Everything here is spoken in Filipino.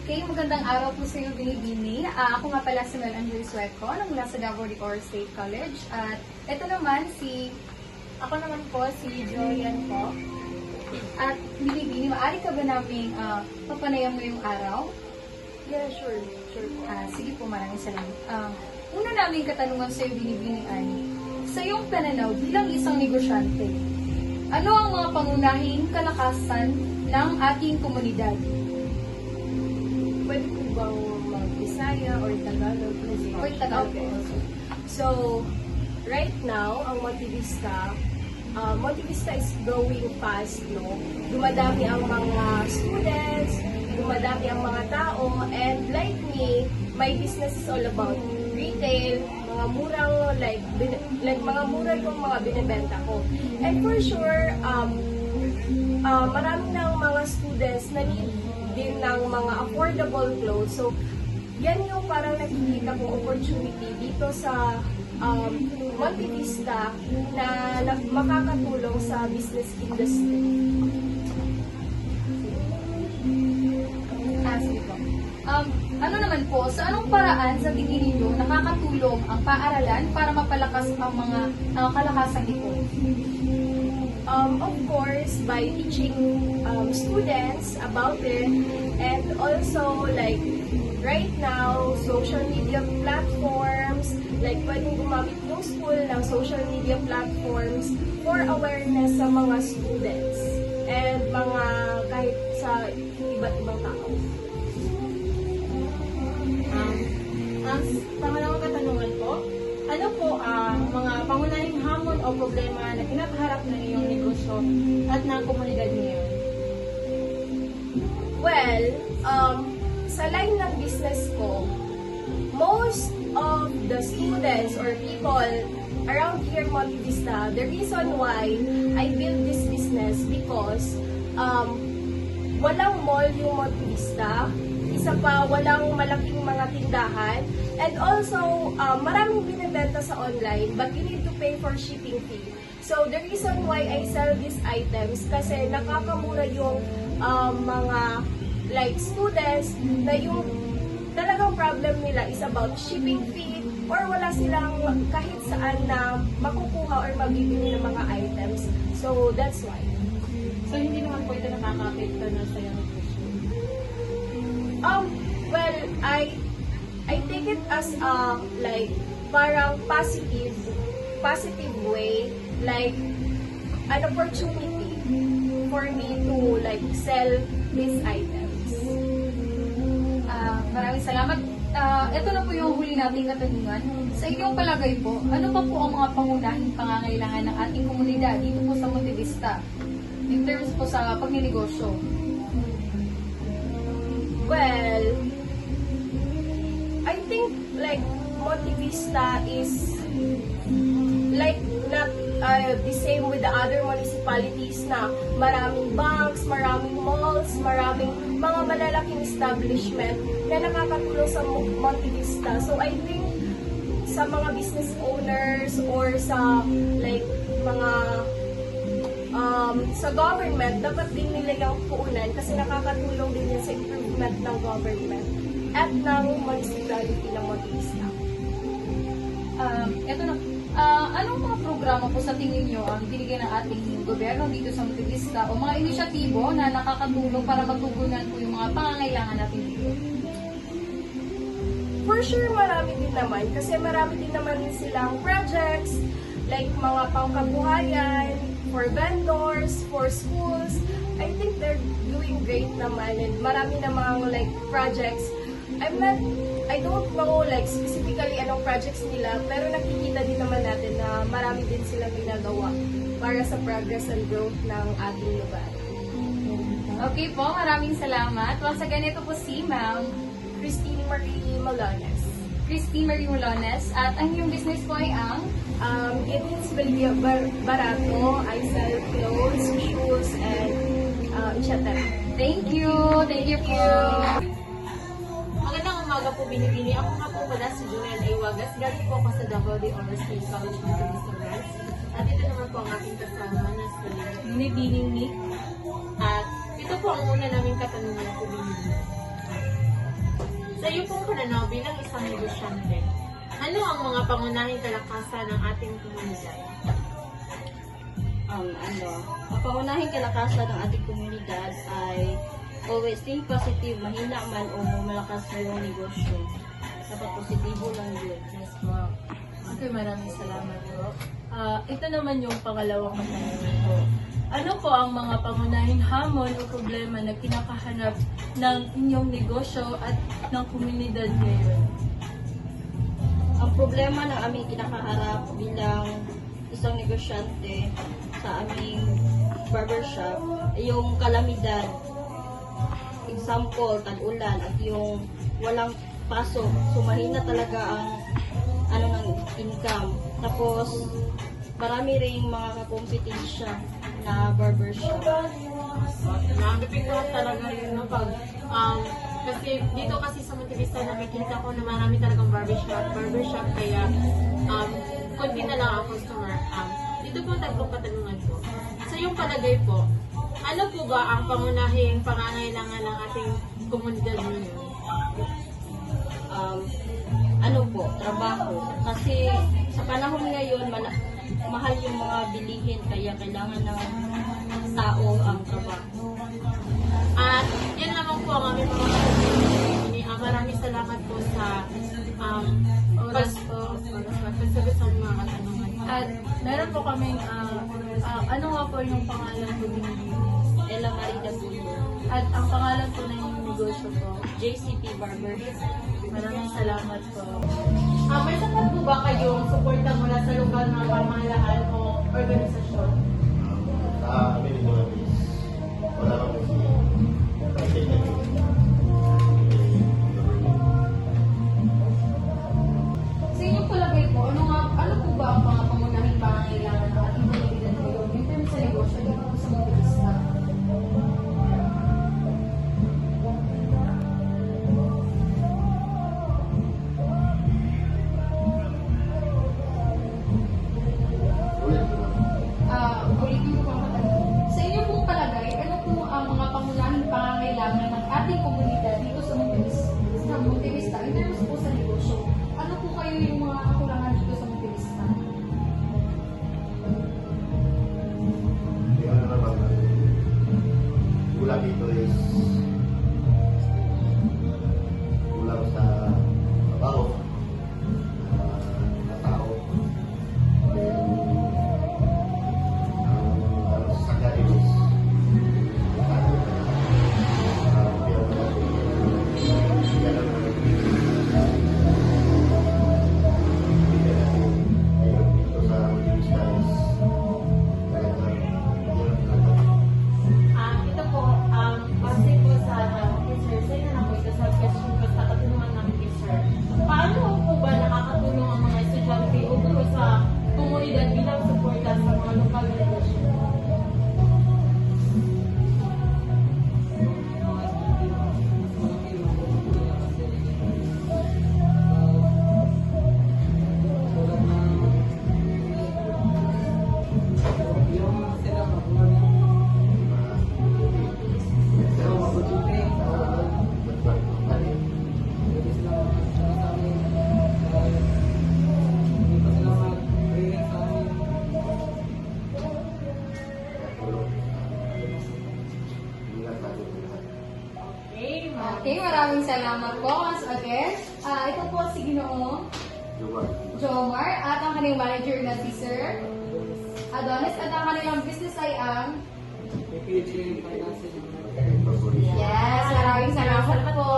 Okay, magandang araw po sa iyo, Binibini. Ako nga pala si Mel Angel Sueco, mula sa Davao de Oro State College. At ito naman ako naman po, si Joyan po. At Binibini, maaari ka ba namin papanayam ngayong araw? Yeah, sure. Sure po. Sige po, maraming salamat. Una namin katanungan sa iyo, Binibini, ay, sa iyong pananaw bilang isang negosyante, ano ang mga pangunahing kalakasan ng ating komunidad? Pwede po bang mag-Bisaya or Tagalog? Or Tagalog Okay. also. So, right now, ang Monte Vista is growing fast, no? Dumadami ang mga students, dumadami ang mga tao, and like me, my business is all about retail, mga murang, like mga mura yung mga binibenta ko. And for sure, marami ng mga students na need din ng mga affordable clothes. So, yan yung parang nakikita kong opportunity dito sa Monte Vista na makakatulong sa business industry. Sige po. Ano naman po, sa anong paraan sa tingin ninyo nakakatulong ang paaralan para mapalakas ang mga kalakasang ito? Of course, by teaching students about it, and also like right now, social media platforms, like pwedeng gumamit yung school ng social media platforms for awareness sa mga students and mga kahit sa iba't ibang tao. Ang pangalawang katanungan po, ano po ang mga pangunahing hamon o problema na kinakaharap ng iyong negosyo at ng komunidad niyo? Well, sa line ng business ko, most of the students or people around here in Monte Vista, the reason why I built this business because walang mall yung Monte Vista, isa pa, walang malaking mga tindahan, and also, maraming binibenta sa online, but you need to pay for shipping fee. So, the reason why I sell these items, kasi nakakamura yung mga like students na yung talagang problem nila is about shipping fee or wala silang kahit saan na makukuha or mabibili ng mga items. So, that's why. So, hindi naman po ito nakaka-apekto na sa iyong negosyo? Well, I take it as like parang positive way, like an opportunity for me to like sell these items. Maraming salamat. Ito na po yung huli nating katanungan. Sa inyong palagay po, ano pa po ang mga pangunahing pangangailangan ng ating komunidad dito po sa Monte Vista in terms po sa pagninegosyo? Well, I think like Monte Vista is like not the same with the other municipalities na maraming banks, maraming malls, maraming mga malalaking establishment na nakakatulong sa Monte Vista. So I think sa mga business owners or sa like mga sa government, dapat din nila yung puunan kasi nakakatulong din yan sa improvement ng government at ng municipality ng Monte Vista. Ito na, anong mga programa po sa tingin nyo ang binigay ng ating gobyerno dito sa Monte Vista o mga inisyatibo na nakakatulong para matugunan po yung mga pangangailangan natin dito? For sure, marami din naman kasi marami din naman silang projects like mga pangkabuhayan, for vendors, for schools. I think they're doing great naman and marami namang like projects. I don't know like specifically anong projects nila, pero nakikita din naman natin na marami din silang ginagawa para sa progress and growth ng ating lugar. Okay po, maraming salamat. Once again, ito po si Ma'am Christine Marie Malones. Christine Marie Molones at ang iyong business po ay ang It is Belia Barato. I sell clothes, shoes, and etc. Thank you! Thank you po! Magandang umaga po, Binibini. Ako nga po pala si Joel A. Wagas. Galing po ako sa Davao de Oro State College ng Restaurants. At ito naman po ang aking kasama na si Binibini Nick. At ito po ang una naming katanungan po, Binibini. pananaw bilang isang negosyante, ano ang mga pangunahing kalakasan ng ating komunidad? Ang pangunahing kalakasan ng ating komunidad ay always think positive, mahina man o malakas na yung negosyo. Dapat positibo lang yun. Yes po. Okay, maraming salamat po. Ito naman yung pangalawang katanungan ko. Ano po ang mga pangunahing hamon o problema na kinakahanap ng inyong negosyo at ng komunidad ngayon? Ang problema ng aming kinakaharap bilang isang negosyante sa aming barbershop ay yung kalamidad. Example, tag-ulan at yung walang pasok. So mahina talaga ang ng income. Tapos marami ring mga kakompetensya na barbershop. Nakakapigwa talaga yun, no? Kasi dito kasi sa Montevista nakikita ko na marami talagang barbershop, kaya konti na lang ang customer. Dito po tatlong katanungan po. Sa iyong palagay po, ano po ba ang pangunahing pangangailangan ng ating komunidad ngayon? Trabaho. Kasi sa panahon ngayon, mahal yung mga bilihin, kaya kailangan ng tao ang trabaho. At yan naman po ang aming mga katanungan. Maraming salamat po sa pagsagot sa mga katanungan. At meron po kaming, ano nga po yung pangalan po ng business? Ella Marida Bulbo, At ang pangalan po ng inyong negosyo po? JCP Barbershop. Maraming salamat po. May sapat po ba kayong suporta mula sa lokal na pamahalaan o organisasyon? Sa amin ito lang is wala kang kasi private na Sa inyong palagay po, ano po ba ang mga pangunahing pangangailangan ng ating komunidad ngayon in terms sa negosyo dito po sa Montevista? ulit ko lang. Ulitin ko po ang katanungan. Sa inyong pong palagay, ano po ang mga pangunahing pangangailangan ng ating komunidad dito sa Montevista in terms po sa negosyo? Ano po kayo yung mga kakulangan dito sa Montevista? Yung ano naman, kulang dito is kulang sa trabaho, na tao. Then, ang sasakyan is Ito po, base po sa sir, sa inyo na po ito sa question ko sa katanungan namin kay sir. Paano po ba nakakatulong ang mga estudyante o guro sa komunidad bilang suporta sa mga lokal na negosyo? Okay, maraming salamat po once again. Ito po si Ginoong Jomar at ang kanyang manager na si Sir Adonis at ang kanilang business ay ang Yes, maraming salamat po.